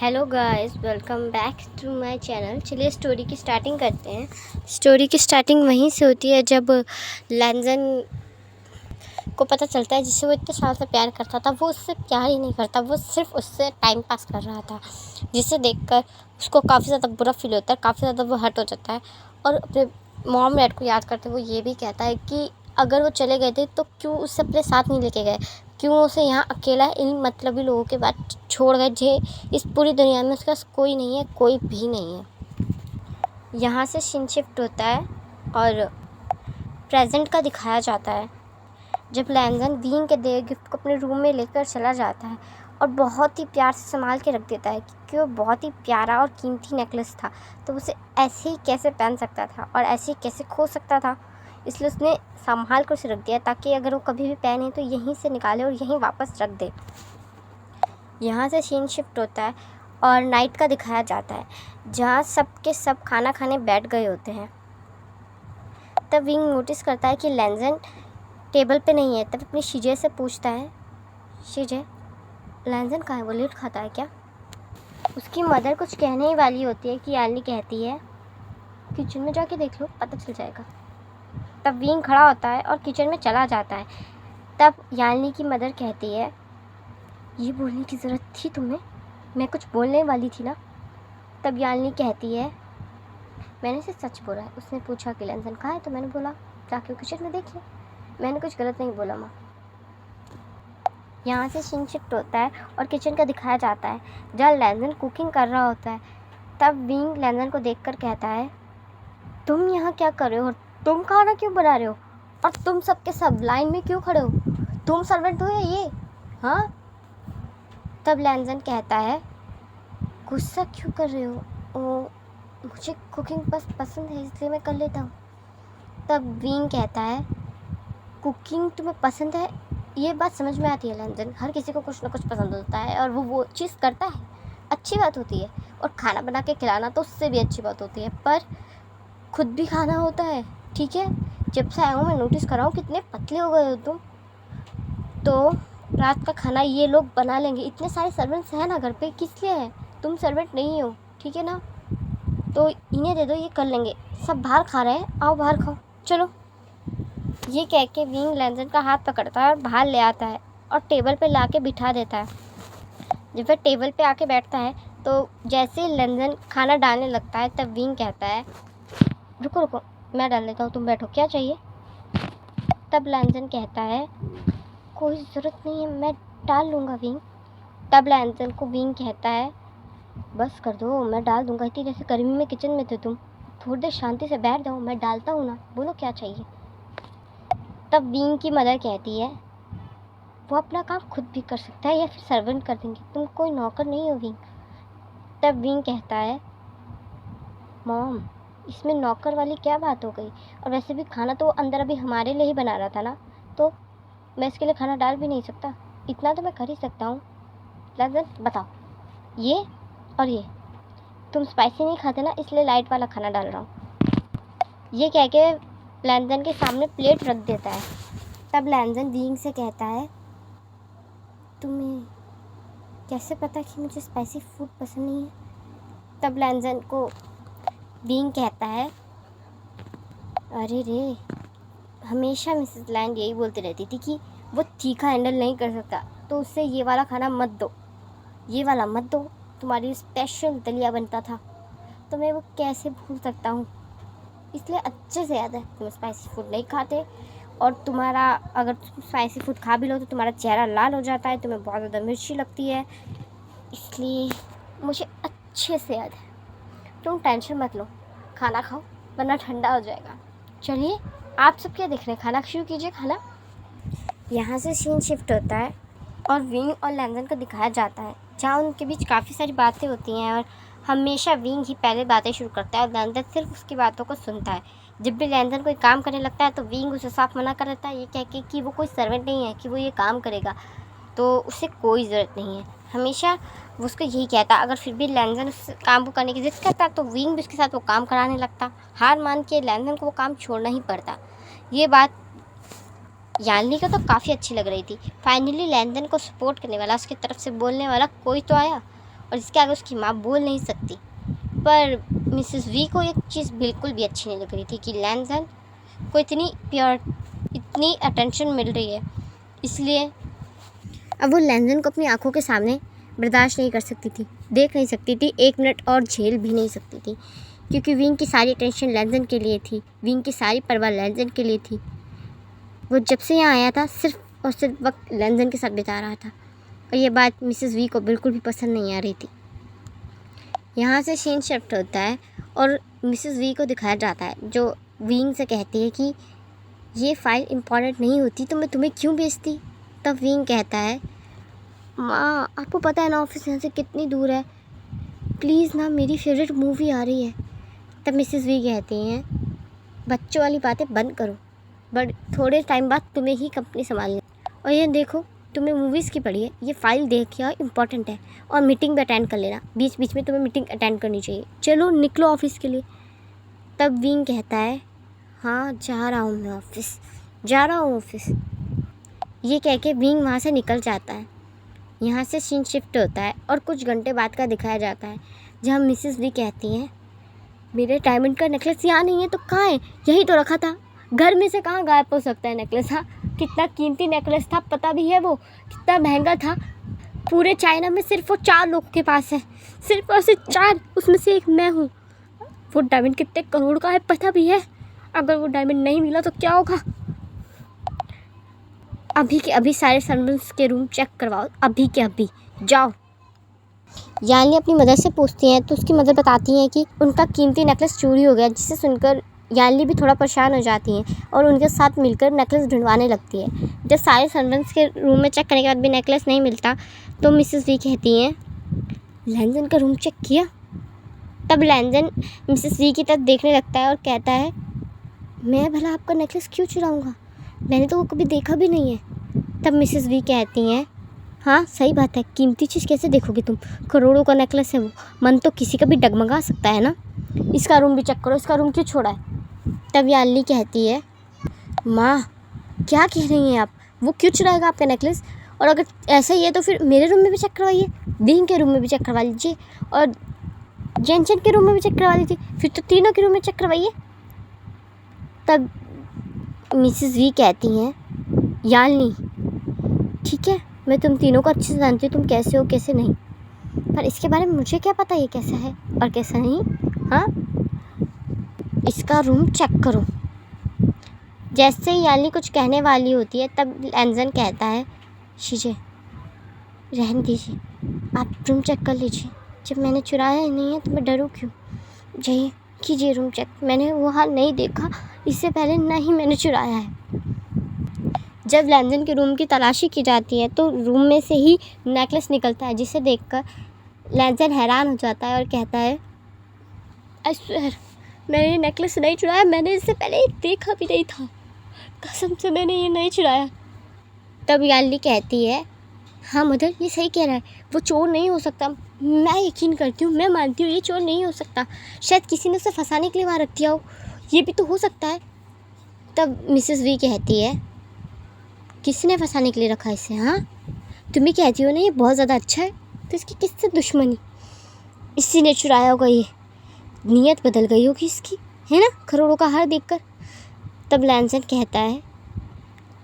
Hello guys, welcome back to my channel. चलिए story की starting करते हैं। स्टोरी की स्टार्टिंग वहीं से होती है जब लैंजन को पता चलता है जिससे वो इतने साल से प्यार करता था वो उससे प्यार ही नहीं करता, वो सिर्फ उससे टाइम पास कर रहा था। जिसे देखकर उसको काफ़ी ज़्यादा बुरा फील होता है, काफ़ी ज़्यादा वो हर्ट हो जाता है और अपने मॉम डैड को याद करते वो ये भी कहता है कि अगर वो चले गए थे तो क्यों उससे अपने साथ नहीं लेके गए, क्यों उसे यहाँ अकेला इन मतलबी लोगों के बाद छोड़ गए जे इस पूरी दुनिया में उसके पास कोई नहीं है, कोई भी नहीं है। यहाँ से सीन शिफ्ट होता है और प्रेजेंट का दिखाया जाता है जब लैंजन विंग के दिए गिफ्ट को अपने रूम में लेकर चला जाता है और बहुत ही प्यार से संभाल के रख देता है क्योंकि वो बहुत ही प्यारा और कीमती नेकलेस था, तो उसे ऐसे ही कैसे पहन सकता था और ऐसे ही कैसे खो सकता था। इसलिए उसने संभाल कर उसे रख दिया ताकि अगर वो कभी भी पहने तो यहीं से निकाले और यहीं वापस रख दे। यहाँ से सीन शिफ्ट होता है और नाइट का दिखाया जाता है जहाँ सब के सब खाना खाने बैठ गए होते हैं। तब विंग नोटिस करता है कि लैंजन टेबल पे नहीं है। तब अपनी शीजे से पूछता है, शीजे लैंजन कहाँ है, वो लेट खाता है क्या? उसकी मदर कुछ कहने ही वाली होती है कि यालनी कहती है किचन में जाके देख लो, पता चल जाएगा। तब विंग खड़ा होता है और किचन में चला जाता है। तब यालनी की मदर कहती है, ये बोलने की ज़रूरत थी तुम्हें, मैं कुछ बोलने वाली थी ना। तब यालनी कहती है, मैंने सिर्फ सच बोला है। उसने पूछा कि लैंजन कहाँ है तो मैंने बोला जाके किचन में देख ले, मैंने कुछ गलत नहीं बोला माँ। यहाँ से सीन शिफ्ट होता है और किचन का दिखाया जाता है जहाँ लैंजन कुकिंग कर रहा होता है। तब विंग लैंजन को देखकर कहता है, तुम यहाँ क्या कर रहे हो और तुम खाना क्यों बना रहे हो और तुम सबके सब लाइन में क्यों खड़े हो, तुम सर्वेंट हो या ये? हाँ। तब लैंजन कहता है, गुस्सा क्यों कर रहे हो, मुझे कुकिंग बस पसंद है इसलिए मैं कर लेता हूँ। तब विंग कहता है, कुकिंग तुम्हें पसंद है, ये बात समझ में आती है लैंजन, हर किसी को कुछ ना कुछ पसंद होता है और वो चीज़ करता है, अच्छी बात होती है। और खाना बना के खिलाना तो उससे भी अच्छी बात होती है, पर खुद भी खाना होता है, ठीक है? जब से आया हूँ मैं नोटिस कर रहा हूँ कितने पतले हो गए हो तुम। तो रात का खाना ये लोग बना लेंगे, इतने सारे सर्वेंट्स हैं ना घर पे, किस लिए है? तुम सर्वेंट नहीं हो, ठीक है ना? तो इन्हें दे दो, ये कर लेंगे, सब बाहर खा रहे हैं, आओ बाहर खाओ चलो। ये कह के विंग लैंजन का हाथ पकड़ता है और बाहर ले आता है और टेबल पे ला के बिठा देता है। जब वह टेबल पे आके बैठता है तो जैसे ही लैंजन खाना डालने लगता है तब विंग कहता है, रुको रुको मैं डाल देता हूँ, तुम बैठो, क्या चाहिए? तब लैंजन कहता है, कोई ज़रूरत नहीं है, मैं डाल लूँगा विंग। तब लैंजन को विंग कहता है, बस कर दो, मैं डाल दूँगा, इतनी जैसे गर्मी में किचन में थे तुम, थोड़ी देर शांति से बैठ जाओ, मैं डालता हूँ ना, बोलो क्या चाहिए? तब विंग की मदर कहती है, वो अपना काम खुद भी कर सकता है या फिर सर्वेंट कर देंगे, तुम कोई नौकर नहीं हो विंग। तब विंग कहता है, मॉम इसमें नौकर वाली क्या बात हो गई, और वैसे भी खाना तो अंदर अभी हमारे लिए ही बना रहा था ना, तो मैं इसके लिए खाना डाल भी नहीं सकता, इतना तो मैं कर ही सकता हूँ। लैंजन बताओ, ये और ये, तुम स्पाइसी नहीं खाते ना इसलिए लाइट वाला खाना डाल रहा हूँ। ये कह के लैंजन के सामने प्लेट रख देता है। तब लैंजन विंग से कहता है, तुम्हें कैसे पता कि मुझे स्पाइसी फूड पसंद नहीं है? तब लैंजन को विंग कहता है, अरे रे, हमेशा मिसेस लैंड यही बोलती रहती थी कि वो तीखा हैंडल नहीं कर सकता, तो उससे ये वाला खाना मत दो, ये वाला मत दो, तुम्हारी स्पेशल दलिया बनता था, तो मैं वो कैसे भूल सकता हूँ। इसलिए अच्छे से याद है तुम स्पाइसी फूड नहीं खाते, और तुम्हारा अगर तुम स्पाइसी फूड खा भी लो तो तुम्हारा चेहरा लाल हो जाता है, तुम्हें बहुत ज़्यादा मिर्ची लगती है, इसलिए मुझे अच्छे से याद है। तुम टेंशन मत लो, खाना खाओ वरना ठंडा हो जाएगा। चलिए आप सब क्या देख रहे हैं, खाना शुरू कीजिए खाना। यहाँ से सीन शिफ्ट होता है और विंग और लैंजन को दिखाया जाता है जहाँ उनके बीच काफ़ी सारी बातें होती हैं और हमेशा विंग ही पहले बातें शुरू करता है और लैंजन सिर्फ उसकी बातों को सुनता है। जब भी लैंजन कोई काम करने लगता है तो विंग उसे साफ मना कर देता है, ये कह के कि वो कोई सर्वेंट नहीं है कि वो ये काम करेगा, तो उसे कोई ज़रूरत नहीं है। हमेशा वो उसको यही कहता, अगर फिर भी लैंजन उस काम को करने की ज़िद करता तो विंग भी उसके साथ वो काम कराने लगता। हार मान के लैंजन को वो काम छोड़ना ही पड़ता। ये बात यालनी को तो काफ़ी अच्छी लग रही थी। फाइनली लैंजन को सपोर्ट करने वाला, उसकी तरफ से बोलने वाला कोई तो आया और इसके आगे उसकी माँ बोल नहीं सकती। पर मिसेस वी को एक चीज़ बिल्कुल भी अच्छी नहीं लग रही थी कि लैंजन को इतनी अटेंशन मिल रही है, इसलिए अब वो लैंजन को अपनी आंखों के सामने बर्दाश्त नहीं कर सकती थी, देख नहीं सकती थी, 1 मिनट और झेल भी नहीं सकती थी, क्योंकि विंग की सारी अटेंशन लैंजन के लिए थी, विंग की सारी परवाह लैंजन के लिए थी। वो जब से यहाँ आया था सिर्फ और सिर्फ वक्त लैंजन के साथ बिता रहा था, और ये बात मिसेस वी को बिल्कुल भी पसंद नहीं आ रही थी। यहाँ से सीन शिफ्ट होता है और मिसेस वी को दिखाया जाता है, जो विंग से कहती है कि ये फ़ाइल इम्पॉर्टेंट नहीं होती तो मैं तुम्हें क्यों भेजती। तब विंग कहता है, माँ आपको पता है ना ऑफिस यहाँ से कितनी दूर है, प्लीज़ ना मेरी फेवरेट मूवी आ रही है। तब मिसेस वी कहती हैं, बच्चों वाली बातें बंद करो, बट थोड़े टाइम बाद तुम्हें ही कंपनी संभालनी, और ये देखो तुम्हें मूवीज़ की पड़ी है, ये फ़ाइल देखिए इम्पॉर्टेंट है, और मीटिंग भी अटेंड कर लेना, बीच बीच में तुम्हें मीटिंग अटेंड करनी चाहिए, चलो निकलो ऑफिस के लिए। तब विंग कहता है, हाँ जा रहा हूँ मैं ऑफिस, जा रहा हूँ ऑफिस। ये कह के विंग वहाँ से निकल जाता है। यहाँ से सीन शिफ्ट होता है और कुछ घंटे बाद का दिखाया जाता है, जहाँ मिसेस वी कहती हैं, मेरे डायमंड का नेकलेस यहाँ नहीं है तो कहाँ है, यहीं तो रखा था, घर में से कहाँ गायब हो सकता है नेकलेस। हाँ कितना कीमती नेकलेस था, पता भी है वो कितना महंगा था, पूरे चाइना में सिर्फ वो 4 लोगों के पास है, सिर्फ और सिर्फ 4, उसमें से एक मैं हूँ। वो डायमंड कितने करोड़ का है पता भी है, अगर वो डायमंड नहीं मिला तो क्या होगा। अभी के अभी सारे सर्वेंट्स के रूम चेक करवाओ, अभी के अभी जाओ। यानी अपनी मदर से पूछती हैं तो उसकी मदर बताती हैं कि उनका कीमती नेकलेस चोरी हो गया, जिसे सुनकर याली भी थोड़ा परेशान हो जाती हैं और उनके साथ मिलकर नेकलेस ढूंढवाने लगती है। जब सारे सर्वेंट्स के रूम में चेक करने के बाद भी नेकलेस नहीं मिलता तो मिसेस वी कहती हैं, लैंजन का रूम चेक किया। तब लैंजन मिसेस वी की तरफ देखने लगता है और कहता है, मैं भला आपका नेकलेस क्यों चुराऊँगा, मैंने तो वो कभी देखा भी नहीं है। तब मिसेस वी कहती हैं, हाँ सही बात है, कीमती चीज़ कैसे देखोगे तुम, करोड़ों का नेकलेस है वो, मन तो किसी का भी डगमगा सकता है ना। इसका रूम भी चेक करो, इसका रूम क्यों छोड़ा है। तब याली कहती है, माँ क्या कह रही हैं आप, वो क्यों चुराएगा आपका नेकलेस, और अगर ऐसा ही है तो फिर मेरे रूम में भी चेक करवाइए, विंग के रूम में भी चेक करवा लीजिए और जेनचन के रूम में भी चेक करवा लीजिए, फिर तो तीनों के रूम में चेक करवाइए। तब मिसेस वी कहती हैं, यालनी ठीक है, मैं तुम तीनों को अच्छे से जानती हूँ, तुम कैसे हो कैसे नहीं, पर इसके बारे में मुझे क्या पता ये कैसा है और कैसा नहीं। हाँ इसका रूम चेक करो। जैसे ही यालनी कुछ कहने वाली होती है तब लैंजन कहता है, शीजे रहने दीजिए, आप रूम चेक कर लीजिए, जब मैंने चुराया ही नहीं है तो मैं डरूँ क्यों, जाइए कीजिए रूम चेक, मैंने वो हाल नहीं देखा इससे पहले, ना ही मैंने चुराया है। जब लैंजन के रूम की तलाशी की जाती है तो रूम में से ही नेकलेस निकलता है, जिसे देखकर लैंजन हैरान हो जाता है और कहता है, आई स्वेयर मैंने ये नेकलेस नहीं चुराया, मैंने इससे पहले देखा भी नहीं था, कसम से मैंने ये नहीं चुराया। तब याली कहती है, हाँ मदर ये सही कह रहा है, वो चोर नहीं हो सकता, मैं यकीन करती हूँ, मैं मानती हूँ ये चोर नहीं हो सकता, शायद किसी ने उसे फंसाने के लिए वहाँ रख दिया हो, ये भी तो हो सकता है। तब मिसेस वी कहती है, किसने फंसाने के लिए रखा इसे, हाँ तुम्हें कहती हो ना ये बहुत ज़्यादा अच्छा है, तो इसकी किससे दुश्मनी, इसी ने चुराया होगा, ये नीयत बदल गई होगी इसकी, है ना, करोड़ों का हार देखकर। तब लैंजन कहता है,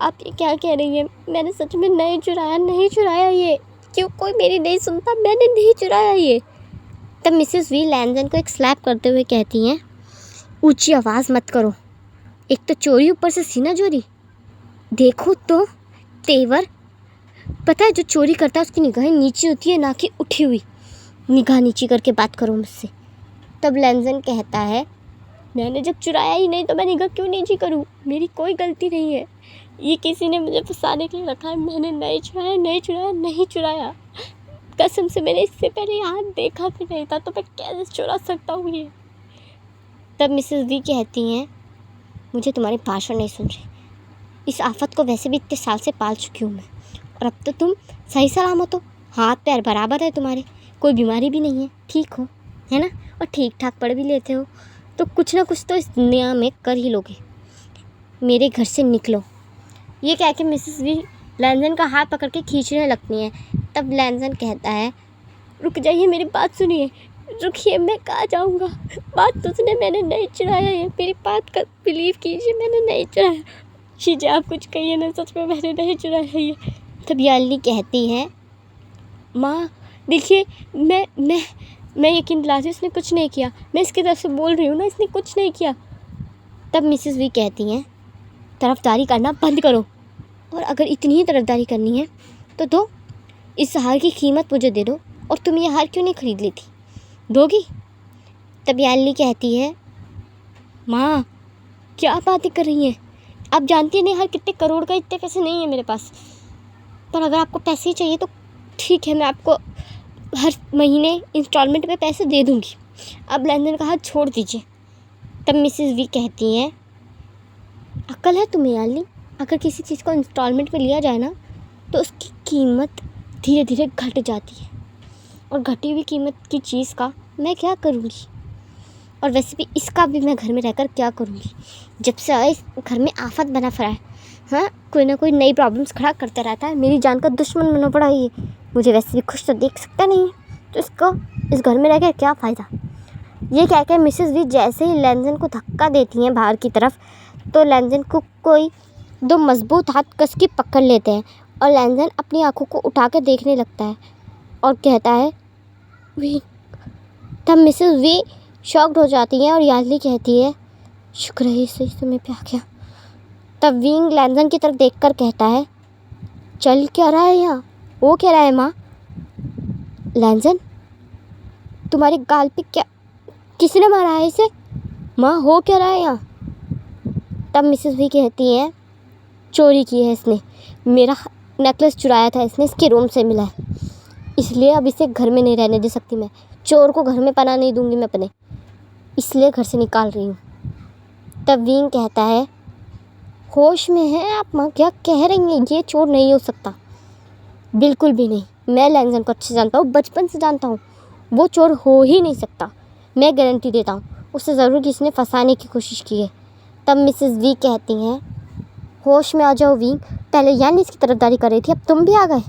आप ये क्या कह रही हैं, मैंने सच में नहीं चुराया ये, क्यों कोई मेरी नहीं सुनता, मैंने नहीं चुराया ये। तब मिसेस वी लैंजन को एक स्लैप करते हुए कहती हैं, ऊंची आवाज़ मत करो, एक तो चोरी ऊपर से सीना चोरी, देखो तो तेवर, पता है जो चोरी करता है उसकी निगाहें नीचे होती है ना कि उठी हुई, निगाह नीचे करके बात करो मुझसे। तब लैंजन कहता है, मैंने जब चुराया ही नहीं तो मैं निगाह क्यों नीची करूं, मेरी कोई गलती नहीं है, ये किसी ने मुझे फंसाने के लिए रखा है, मैंने नहीं चुराया, कसम से मैंने इससे पहले यहाँ देखा भी नहीं था, तो मैं कैसे चुरा सकता हूँ ये। तब मिसेस वी कहती हैं, मुझे तुम्हारे भाषण नहीं सुन रहे, इस आफत को वैसे भी इतने साल से पाल चुकी हूँ मैं, और अब तो तुम सही सलामत हो, हाथ पैर बराबर है तुम्हारे, कोई बीमारी भी नहीं है, ठीक हो, है ना, और ठीक ठाक पढ़ भी लेते हो, तो कुछ ना कुछ तो इस दुनिया में कर ही लोगे, मेरे घर से निकलो। ये कह के मिसेस वी लैंजन का हाथ पकड़ के खींचने लगती हैं। तब लैंजन कहता है, रुक जाइए, मेरी बात सुनिए, रुकिए, मैं कहाँ जाऊँगा। बात तो सुने, मैंने नहीं चुराया है, मेरी बात का बिलीव कीजिए, मैंने नहीं चुराया। शीजा आप कुछ कहिए ना, सच में मैंने नहीं चुराया है ये। तब यालिनी कहती है, माँ देखिए, मैं यकीन दिलाती हूँ इसने कुछ नहीं किया, मैं इसकी तरफ से बोल रही हूँ ना, इसने कुछ नहीं किया। तब मिसेस वी कहती हैं, तरफदारी करना बंद करो, और अगर इतनी ही तरफदारी करनी है तो दो, इस हार की कीमत मुझे दे दो, और तुम ये हार क्यों नहीं खरीद लेती, दोगी? तब यालिनी कहती है, माँ क्या बातें कर रही हैं, आप जानती नहीं हार कितने करोड़ का, इतने पैसे नहीं है मेरे पास, पर अगर आपको पैसे ही चाहिए तो ठीक है, मैं आपको हर महीने इंस्टॉलमेंट में पैसे दे दूँगी, अब लेन-देन का हाथ छोड़ दीजिए। तब मिसेस वी कहती हैं, अक्ल है तुम्हें यालिनी, अगर किसी चीज़ को इंस्टॉलमेंट में लिया जाए ना तो उसकी कीमत धीरे धीरे घट जाती है, और घटी हुई कीमत की चीज़ का मैं क्या करूँगी, और वैसे भी इसका भी मैं घर में रहकर क्या करूँगी, जब से आए इस घर में आफत बना पड़ा है। हाँ, कोई ना कोई नई प्रॉब्लम्स खड़ा करता रहता है, मेरी जान का दुश्मन बना पड़ा है ये, मुझे वैसे भी खुश तो देख सकता नहीं है, तो इसको इस घर में रहकर क्या फ़ायदा। ये कह के मिसेस वी जैसे ही लेनदेन को धक्का देती हैं बाहर की तरफ, तो लेनदेन को कोई दो मजबूत हाथ कस के पकड़ लेते हैं, और लेनदेन अपनी आंखों को उठा कर देखने लगता है और कहता है, वी। तब मिसेस वी शॉक्ड हो जाती हैं और यालिनी कहती है, शुक्र है इसे तुम्हें पे आ गया। तब विंग लेनदेन की तरफ देखकर कहता है, चल क्या रहा है यहाँ, वो कह रहा है माँ। लेनदेन तुम्हारे गाल पे क्या, किसने मारा है इसे, माँ हो क्या रहा है यहाँ। तब मिसेस वी कहती है, चोरी की है इसने, मेरा नेकलेस चुराया था इसने, इसके रूम से मिला है, इसलिए अब इसे घर में नहीं रहने दे सकती मैं, चोर को घर में पनाह नहीं दूंगी मैं अपने, इसलिए घर से निकाल रही हूँ। तब विंग कहता है, होश में हैं आप माँ, क्या कह रही हैं, ये चोर नहीं हो सकता, बिल्कुल भी नहीं, मैं लेनदेन को अच्छे से जानता हूँ, बचपन से जानता हूँ, वो चोर हो ही नहीं सकता, मैं गारंटी देता हूँ, उसे ज़रूर किसी ने फंसाने की कोशिश की है। तब मिसेस वी कहती हैं, होश में आ जाओ विंग, पहले यानी इसकी तरफदारी कर रही थी, अब तुम भी आ गए,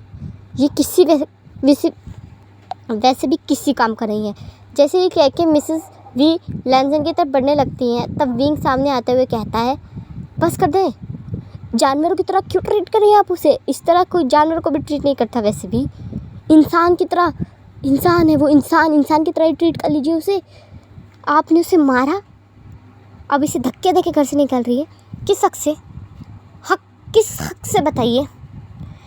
ये किसी वैसे भी किसी काम कर रही हैं। जैसे ही कह के मिसेस वी लेनदेन की तरफ बढ़ने लगती हैं, तब विंग सामने आते हुए कहता है, बस कर दें, जानवरों की तरह क्यों ट्रीट कर रही हैं आप उसे, इस तरह कोई जानवर को भी ट्रीट नहीं करता, वैसे भी इंसान की तरह, इंसान है वो, इंसान की तरह ही ट्रीट कर लीजिए उसे। आपने उसे मारा, अब इसे धक्के देके घर से निकल रही है, किस हक से, किस हक से बताइए।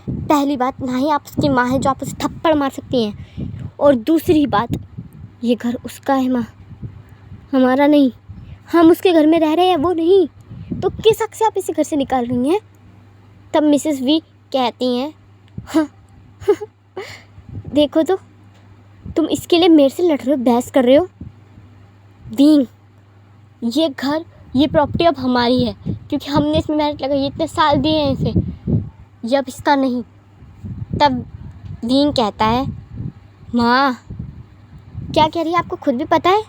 पहली बात, ना ही आप उसकी माँ है जो आप उसे थप्पड़ मार सकती हैं, और दूसरी बात, ये घर उसका है माँ, हमारा नहीं, हम उसके घर में रह रहे हैं, वो नहीं, तो किस हक से आप इसे घर से निकाल रही हैं। तब मिसेस वी कहती हैं, हाँ, देखो तो, तुम इसके लिए मेरे से लड़ रहे हो, बहस कर रहे हो। विंग, ये घर, ये प्रॉपर्टी अब हमारी है, क्योंकि हमने इसमें मेहनत लगाई, इतने साल दिए हैं इसे, ये अब इसका नहीं। तब विंग कहता है, माँ क्या कह रही है, आपको खुद भी पता है,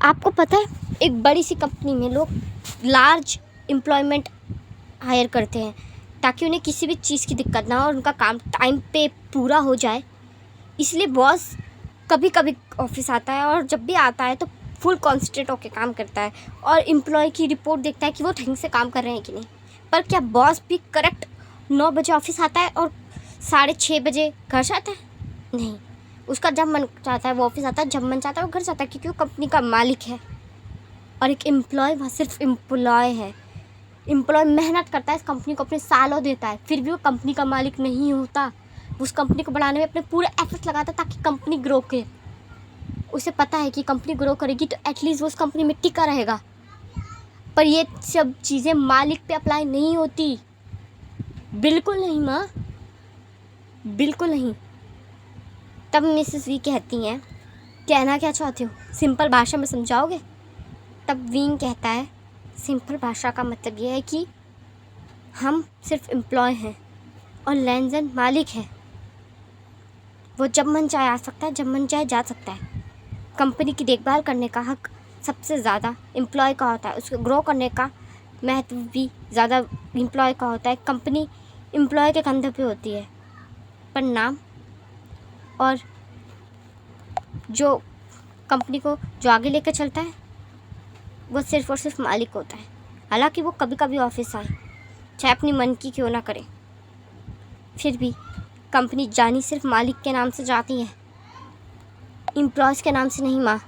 आपको पता है एक बड़ी सी कंपनी में लोग लार्ज एम्प्लॉयमेंट हायर करते हैं ताकि उन्हें किसी भी चीज़ की दिक्कत ना हो और उनका काम टाइम पे पूरा हो जाए, इसलिए बॉस कभी कभी ऑफिस आता है, और जब भी आता है तो फुल कॉन्सेंट्रेट होकर काम करता है और एम्प्लॉय की रिपोर्ट देखता है कि वो ठीक से काम कर रहे हैं कि नहीं। पर क्या बॉस भी करेक्ट 9 बजे ऑफिस आता है और 6:30 बजे घर जाता है? नहीं, उसका जब मन चाहता है वो ऑफिस आता है, जब मन चाहता है वो घर जाता है, क्योंकि वो कंपनी का मालिक है। और एक एम्प्लॉय वहाँ सिर्फ एम्प्लॉय है, एम्प्लॉय मेहनत करता है, इस कंपनी को अपने सालों देता है, फिर भी वो कंपनी का मालिक नहीं होता। उस कंपनी को बढ़ाने में अपने पूरे एफर्ट्स लगाता है ताकि कंपनी ग्रो करे। उसे पता है कि कंपनी ग्रो करेगी तो एटलीस्ट वो उस कंपनी में टिका रहेगा। पर ये सब चीज़ें मालिक पे अप्लाई नहीं होती, बिल्कुल नहीं माँ, बिल्कुल नहीं। तब मिसेस वी कहती हैं, कहना क्या चाहते हो, सिंपल भाषा में समझाओगे? तब विंग कहता है, सिंपल भाषा का मतलब ये है कि हम सिर्फ एम्प्लॉय हैं और लेनदेन मालिक है। वो जब मन चाहे आ सकता है, जब मन चाहे जा सकता है। कंपनी की देखभाल करने का हक सबसे ज़्यादा एम्प्लॉय का होता है, उसको ग्रो करने का महत्व भी ज़्यादा एम्प्लॉय का होता है। कंपनी एम्प्लॉय के कंधे पे होती है, पर नाम और जो कंपनी को जो आगे लेकर चलता है वो सिर्फ़ और सिर्फ मालिक होता है। हालांकि वो कभी कभी ऑफिस आए, चाहे अपनी मन की क्यों ना करे, फिर भी कंपनी जानी सिर्फ मालिक के नाम से जाती है, एम्प्लॉयज़ के नाम से नहीं माँ।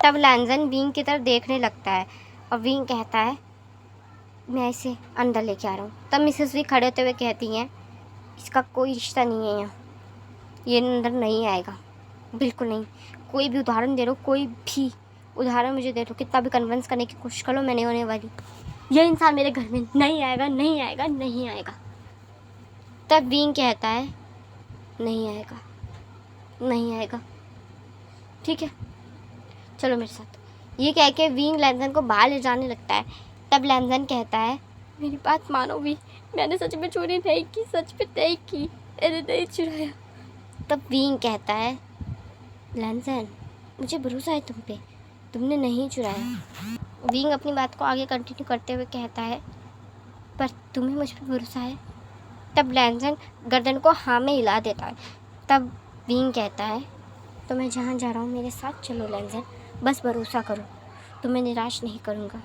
तब लैंजन विंग की तरफ देखने लगता है और विंग कहता है मैं इसे अंदर लेके आ रहा हूँ। तब मिसेस वी खड़े होते हुए कहती हैं इसका कोई रिश्ता नहीं है यहाँ, ये अंदर नहीं आएगा, बिल्कुल नहीं। कोई भी उदाहरण दे लो, कोई भी उदाहरण मुझे दे दो, कितना भी कन्विंस करने की कोशिश कर लो, मैं नहीं होने वाली। ये इंसान मेरे घर में नहीं आएगा, नहीं आएगा, नहीं आएगा। तब विंग कहता है नहीं आएगा, नहीं आएगा, ठीक है चलो मेरे साथ। ये कह के विंग लैंजन को बाहर ले जाने लगता है। तब लैंजन कहता है मेरी बात मानो भी, मैंने सच में चोरी नहीं की, सच में नहीं की, मैंने नहीं चुराया। तब विंग कहता है लैंजन मुझे भरोसा है तुम पे, तुमने नहीं चुराया। विंग अपनी बात को आगे कंटिन्यू करते हुए कहता है पर तुम्हें मुझ पर भरोसा है। तब लैंजन गर्दन को हाँ में हिला देता है। तब विंग कहता है तो मैं जहाँ जा रहा हूँ मेरे साथ चलो लैंजन, बस भरोसा करो, तुम्हें निराश नहीं करूँगा।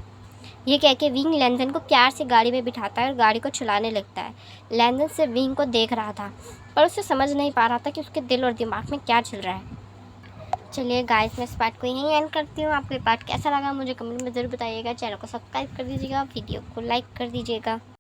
ये कह के विंग लैंजन को प्यार से गाड़ी में बिठाता है और गाड़ी को चलाने लगता है। लैंजन से विंग को देख रहा था पर उसे समझ नहीं पा रहा था कि उसके दिल और दिमाग में क्या चल रहा है। चलिए गाइस, मैं इस पार्ट को यहीं एंड करती हूँ। आपको ये पार्ट कैसा लगा मुझे कमेंट में ज़रूर बताइएगा। चैनल को सब्सक्राइब कर दीजिएगा, वीडियो को लाइक कर दीजिएगा।